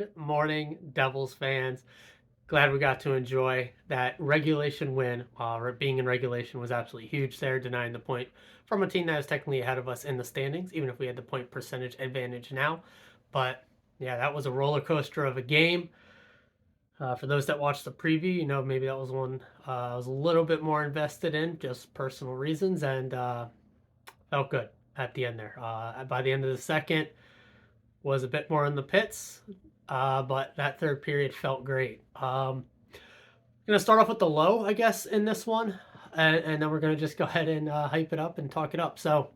Good morning, Devils fans. Glad we got to enjoy that regulation win. Being in regulation was absolutely huge there, denying the point from a team that is technically ahead of us in the standings, even if we had the point percentage advantage now. But yeah, that was a roller coaster of a game. For those that watched the preview, maybe that was one I was a little bit more invested in, just personal reasons, and felt good at the end there. By the end of the second, was a bit more in the pits, but that third period felt great. Gonna start off with the low, I guess, in this one, and then we're gonna just go ahead and hype it up and talk it up. So,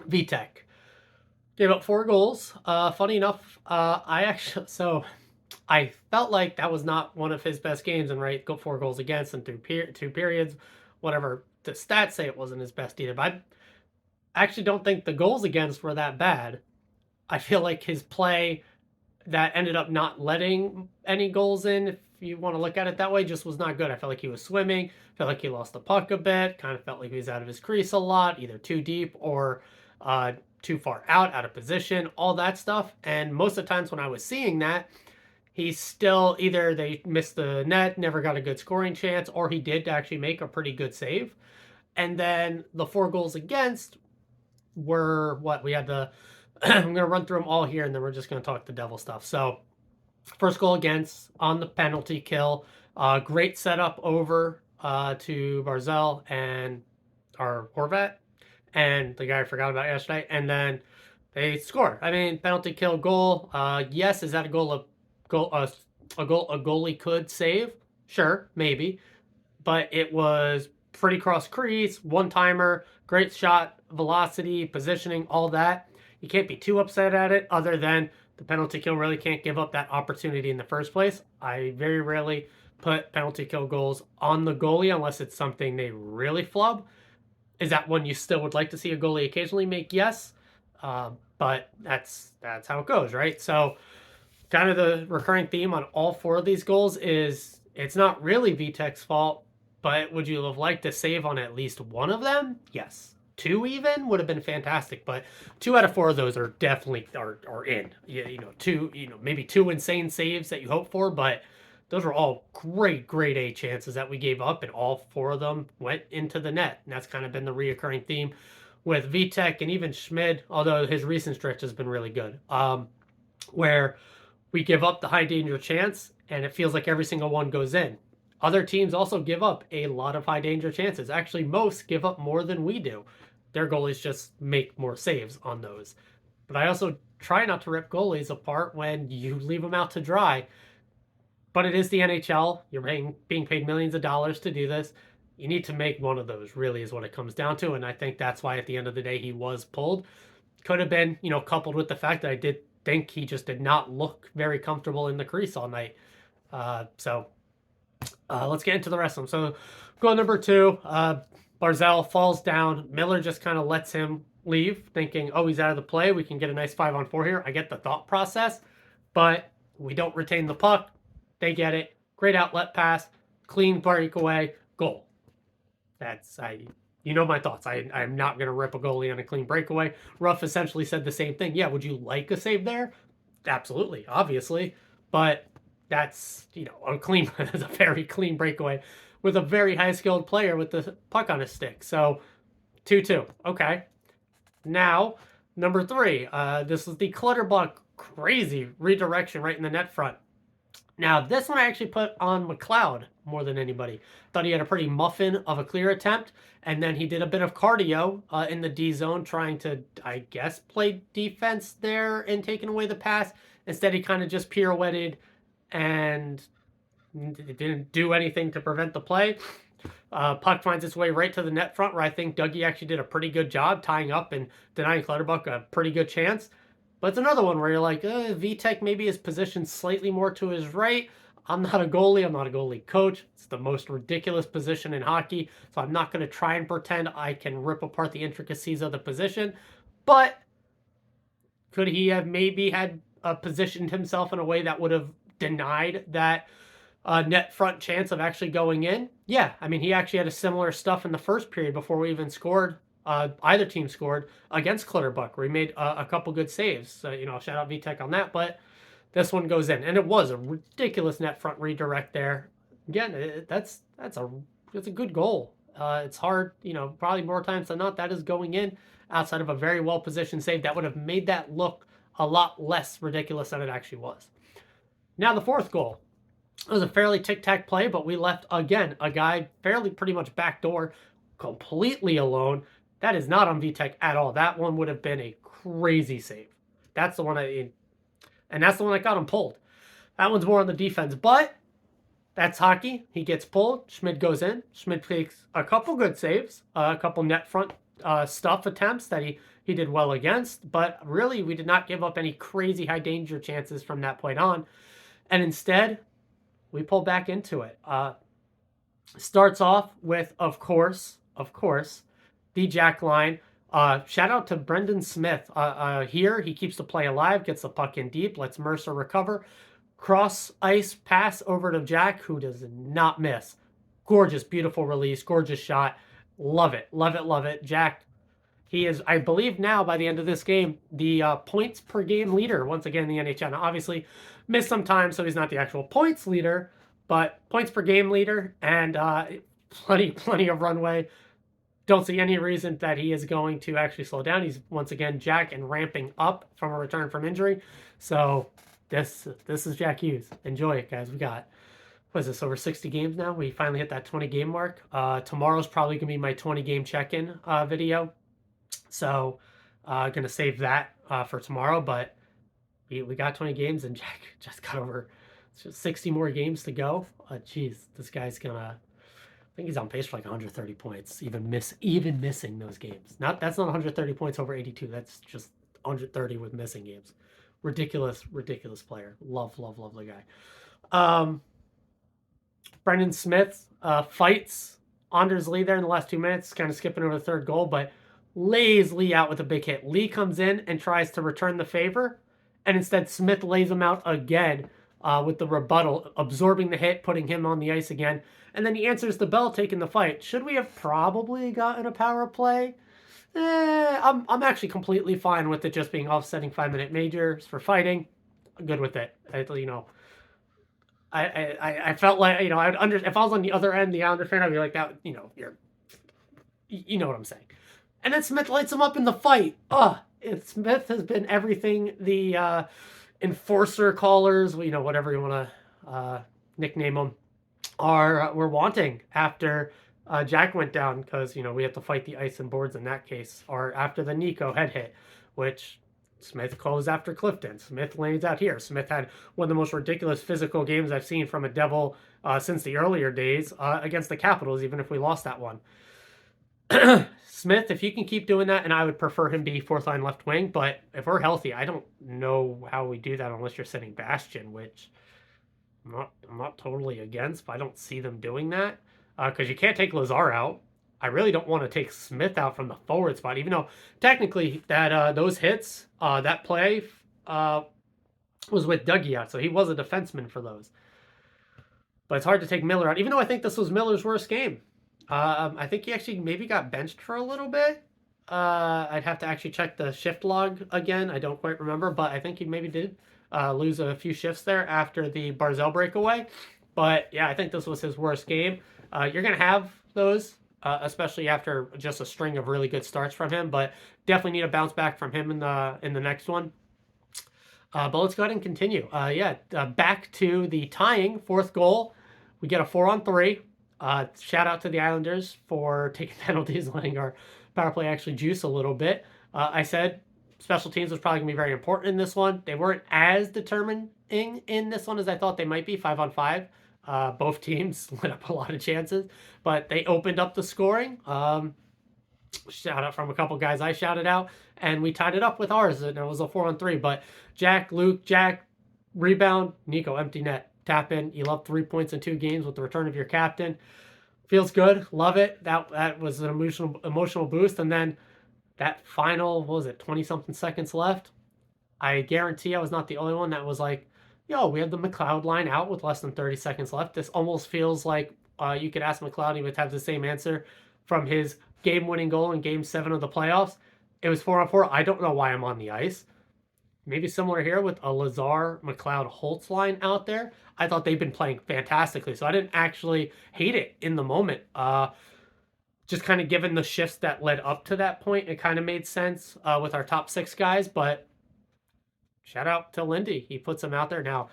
VTech gave up 4 goals. Funny enough, I felt like that was not one of his best games, and right, go 4 goals against and through 2 periods, whatever the stats say it wasn't his best either. But I actually don't think the goals against were that bad. I feel like his play that ended up not letting any goals in, if you want to look at it that way, just was not good. I felt like he was swimming, felt like he lost the puck a bit, kind of felt like he was out of his crease a lot, either too deep or too far out of position, all that stuff. And most of the times when I was seeing that, he's still either they missed the net, never got a good scoring chance, or he did actually make a pretty good save. And then the 4 goals against were what we had the I'm going to run through them all here, and then we're just going to talk the devil stuff. So, first goal against on the penalty kill. Great setup over to Barzell and our Horvat and the guy I forgot about yesterday. And then they score. I mean, penalty kill goal. Yes, is that a goalie could save? Sure, maybe. But it was pretty cross crease, one timer, great shot, velocity, positioning, all that. You can't be too upset at it, other than the penalty kill really can't give up that opportunity in the first place. I very rarely put penalty kill goals on the goalie unless it's something they really flub. Is that one you still would like to see a goalie occasionally make? Yes. But that's how it goes, right? So kind of the recurring theme on all 4 of these goals is it's not really VTech's fault, but would you have liked to save on at least one of them? Yes. 2 even would have been fantastic, but 2 out of 4 of those are definitely are in. Yeah, two, maybe 2 insane saves that you hope for, but those were all great grade A chances that we gave up, and all 4 of them went into the net. And that's kind of been the reoccurring theme with VTech and even Schmid, although his recent stretch has been really good. Where we give up the high danger chance, and it feels like every single one goes in. Other teams also give up a lot of high danger chances. Actually, most give up more than we do. Their goalies just make more saves on those. But I also try not to rip goalies apart when you leave them out to dry. But it is the NHL. You're being paid millions of dollars to do this. You need to make one of those, really, is what it comes down to. And I think that's why at the end of the day he was pulled. Could have been, coupled with the fact that I did think he just did not look very comfortable in the crease all night. Let's get into the rest of them. So, goal number 2, Barzell falls down. Miller just kind of lets him leave, thinking, oh, he's out of the play. We can get a nice 5-on-4 here. I get the thought process, but we don't retain the puck. They get it. Great outlet pass. Clean breakaway. Goal. You know my thoughts. I'm not going to rip a goalie on a clean breakaway. Ruff essentially said the same thing. Yeah, would you like a save there? Absolutely, obviously. But that's, a that's a very clean breakaway with a very high-skilled player with the puck on his stick. So, 2-2. Okay. Now, number 3. This is the Clutterbuck crazy redirection right in the net front. Now, this one I actually put on McLeod more than anybody. Thought he had a pretty muffin of a clear attempt, and then he did a bit of cardio in the D zone, trying to, I guess, play defense there and taking away the pass. Instead, he kind of just pirouetted and didn't do anything to prevent the play. Puck finds its way right to the net front, where I think Dougie actually did a pretty good job tying up and denying Clutterbuck a pretty good chance. But it's another one where you're like, VTech maybe is positioned slightly more to his right. I'm not a goalie. I'm not a goalie coach. It's the most ridiculous position in hockey. So I'm not going to try and pretend I can rip apart the intricacies of the position. But could he have maybe had positioned himself in a way that would have denied that net front chance of actually going in? Yeah, I mean, he actually had a similar stuff in the first period before we even scored. Either team scored against Clutterbuck, where he made a couple good saves. So, shout out VTech on that. But This one goes in, and it was a ridiculous net front redirect there. Again, that's a good goal. It's hard, probably more times than not that is going in outside of a very well positioned save that would have made that look a lot less ridiculous than it actually was. Now the fourth goal. It was a fairly tic-tac play, but we left, again, a guy fairly pretty much backdoor, completely alone. That is not on VTech at all. That one would have been a crazy save. That's the one and that's the one that got him pulled. That one's more on the defense, but that's hockey. He gets pulled. Schmid goes in. Schmid takes a couple good saves, a couple net front stuff attempts that he did well against, but really we did not give up any crazy high danger chances from that point on. And instead, we pull back into it. Starts off with, of course, the Jack line. Shout out to Brendan Smith. Here, he keeps the play alive, gets the puck in deep, lets Mercer recover. Cross ice pass over to Jack, who does not miss. Gorgeous, beautiful release, gorgeous shot. Love it, love it, love it. Jack, he is, I believe now, by the end of this game, the points per game leader, once again, in the NHL. Now, obviously, missed some time, so he's not the actual points leader, but points per game leader, and plenty of runway. Don't see any reason that he is going to actually slow down. He's, once again, Jack and ramping up from a return from injury. So this is Jack Hughes. Enjoy it, guys. We got, what is this, over 60 games now? We finally hit that 20-game mark. Tomorrow's probably going to be my 20-game check-in video. So going to save that for tomorrow. But we got 20 games, and Jack just got over 60 more games to go. Geez, this guy's going to... I think he's on pace for like 130 points, even missing those games. That's not 130 points over 82. That's just 130 with missing games. Ridiculous player. Love the guy. Brendan Smith fights Anders Lee there in the last 2 minutes, kind of skipping over the third goal, but lays Lee out with a big hit. Lee comes in and tries to return the favor, and instead Smith lays him out again with the rebuttal, absorbing the hit, putting him on the ice again. And then he answers the bell, taking the fight. Should we have probably gotten a power play? I'm actually completely fine with it just being offsetting 5-minute majors for fighting. I'm good with it. I felt like, if I was on the other end, the Islander fan, I'd be like, that, you know what I'm saying. And then Smith lights him up in the fight. Smith has been everything the enforcer callers, whatever you want to nickname them, were wanting after Jack went down, because we have to fight the ice and boards in that case, or after the Nico head hit, which Smith closed after Clifton. Smith lanes out here. Smith had one of the most ridiculous physical games I've seen from a Devil since the earlier days against the Capitals, even if we lost that one. Smith, if you can keep doing that, and I would prefer him be fourth line left wing, but if we're healthy, I don't know how we do that unless you're sitting Bastian, which I'm not totally against, but I don't see them doing that because you can't take Lazar out. I really don't want to take Smith out from the forward spot, even though technically that those hits, that play was with Dougie out, so he was a defenseman for those. But it's hard to take Miller out, even though I think this was Miller's worst game. I think he actually maybe got benched for a little bit. I'd have to actually check the shift log again. I don't quite remember, but I think he maybe did lose a few shifts there after the Barzell breakaway. But yeah, I think this was his worst game. You're going to have those, especially after just a string of really good starts from him, but definitely need a bounce back from him in the next one. But let's go ahead and continue. Back to the tying fourth goal. We get a 4-on-3. Shout out to the Islanders for taking penalties, letting our power play actually juice a little bit. I said special teams was probably going to be very important in this one. They weren't as determining in this one as I thought they might be, 5-on-5. Both teams lit up a lot of chances, but they opened up the scoring. Shout out from a couple guys I shouted out, and we tied it up with ours, and it was a 4-on-3. But Jack, rebound, Nico, empty net. Tap in. You love 3 points in 2 games with the return of your captain. Feels good. Love it. That was an emotional boost. And then that final, 20-something seconds left. I guarantee I was not the only one that was like, yo, we have the McLeod line out with less than 30 seconds left. This almost feels like you could ask McLeod, he would have the same answer from his game-winning goal in Game 7 of the playoffs. It was 4-on-4. I don't know why I'm on the ice. maybe similar here with a Lazar, McLeod, Holtz line out there. I thought they've been playing fantastically, so I didn't actually hate it in the moment. Just kind of given the shifts that led up to that point, it kind of made sense with our top 6 guys. But shout out to Lindy, he puts them out there now.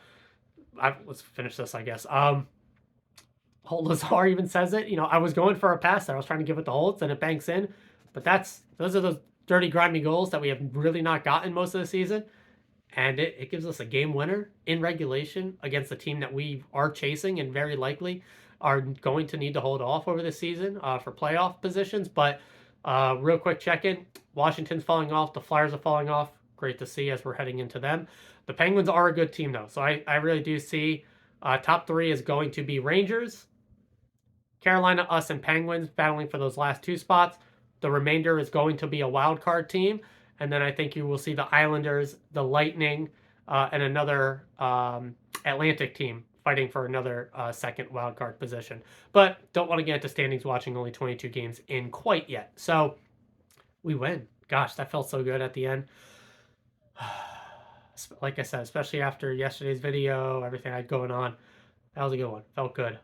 Let's finish this, I guess. Holt Lazar even says it. I was going for a pass there. I was trying to give it to Holtz, and it banks in. But those are those dirty, grimy goals that we have really not gotten most of the season. And it gives us a game winner in regulation against a team that we are chasing and very likely are going to need to hold off over the season for playoff positions. But real quick check-in. Washington's falling off. The Flyers are falling off. Great to see as we're heading into them. The Penguins are a good team, though. So I really do see top 3 is going to be Rangers, Carolina, us, and Penguins battling for those last 2 spots. The remainder is going to be a wild card team. And then I think you will see the Islanders, the Lightning, and another Atlantic team fighting for another second wild card position. But don't want to get into standings watching only 22 games in quite yet. So we win. Gosh, that felt so good at the end. Like I said, especially after yesterday's video, everything I had going on. That was a good one. Felt good.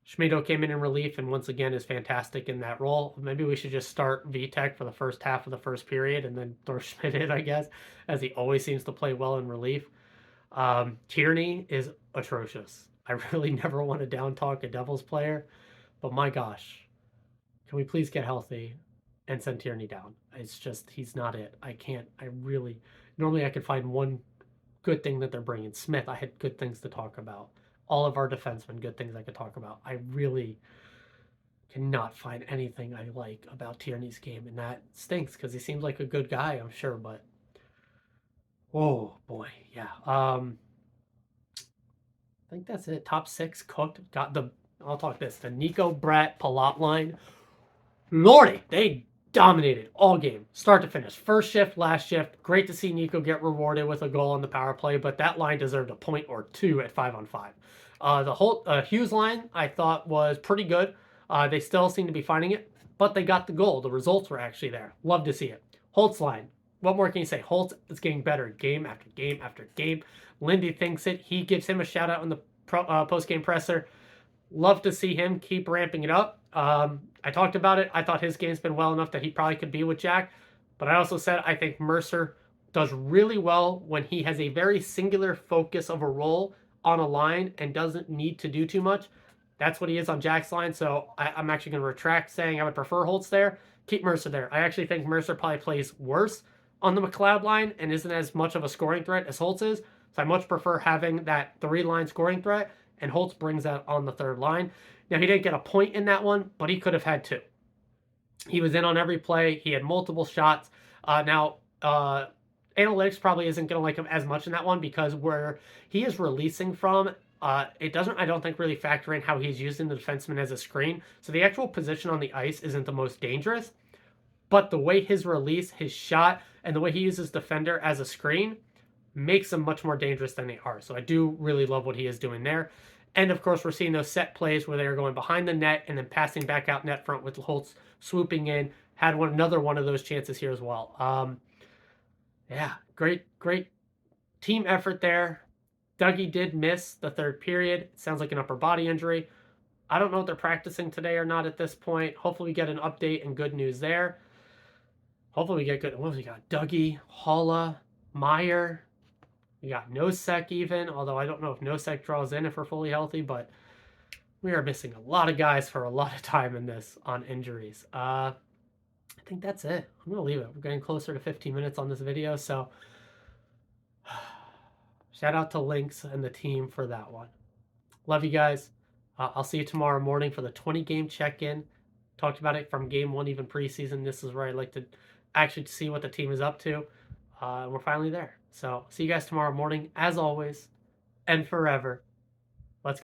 Schmido came in relief and once again is fantastic in that role. Maybe we should just start VTech for the first half of the first period and then throw Schmidt in, I guess, as he always seems to play well in relief. Tierney is atrocious. I really never want to down talk a Devils player, but my gosh, can we please get healthy and send Tierney down? It's just, he's not it. Normally I could find one good thing that they're bringing. Smith, I had good things to talk about. All of our defensemen, good things I could talk about. I really cannot find anything I like about Tierney's game, and that stinks because he seems like a good guy, I'm sure, but oh boy, yeah. I think that's it. Top 6 cooked. I'll talk this. The Nico, Brett, Palat line. Lordy, they dominated all game, start to finish. First shift, last shift. Great to see Nico get rewarded with a goal on the power play, but that line deserved a point or 2 at 5-on-5. The whole Hughes line I thought was pretty good. They still seem to be finding it, but they got the goal. The results were actually there. Love to see it. Holtz line. What more can you say? Holtz is getting better game after game after game. Lindy thinks it. He gives him a shout out in the post-game presser. Love to see him keep ramping it up. I talked about it. I thought his game's been well enough that he probably could be with Jack. But I also said I think Mercer does really well when he has a very singular focus of a role on a line and doesn't need to do too much. That's what he is on Jack's line. So I'm actually going to retract saying I would prefer Holtz there. Keep Mercer there. I actually think Mercer probably plays worse on the McLeod line and isn't as much of a scoring threat as Holtz is. So I much prefer having that 3-line scoring threat, and Holtz brings that on the 3rd line. Now, he didn't get a point in that one, but he could have had 2. He was in on every play. He had multiple shots. Analytics probably isn't going to like him as much in that one because where he is releasing from, it doesn't, I don't think, really factor in how he's using the defenseman as a screen. So the actual position on the ice isn't the most dangerous, but the way his release, his shot, and the way he uses defender as a screen makes them much more dangerous than they are. So I do really love what he is doing there. And of course, we're seeing those set plays where they are going behind the net and then passing back out net front with Holtz swooping in. Had another one of those chances here as well. Yeah, great team effort there. Dougie did miss the 3rd period. It sounds like an upper body injury. I don't know if they're practicing today or not at this point. Hopefully we get an update and good news there. Hopefully we get good. What have we got? Dougie, Holla, Meyer. We got Nosek even, although I don't know if Nosek draws in if we're fully healthy, but we are missing a lot of guys for a lot of time in this on injuries. I think that's it. I'm going to leave it. We're getting closer to 15 minutes on this video, so shout out to Lynx and the team for that one. Love you guys. I'll see you tomorrow morning for the 20-game check-in. Talked about it from game 1, even preseason. This is where I like to actually see what the team is up to. We're finally there. So see you guys tomorrow morning, as always, and forever.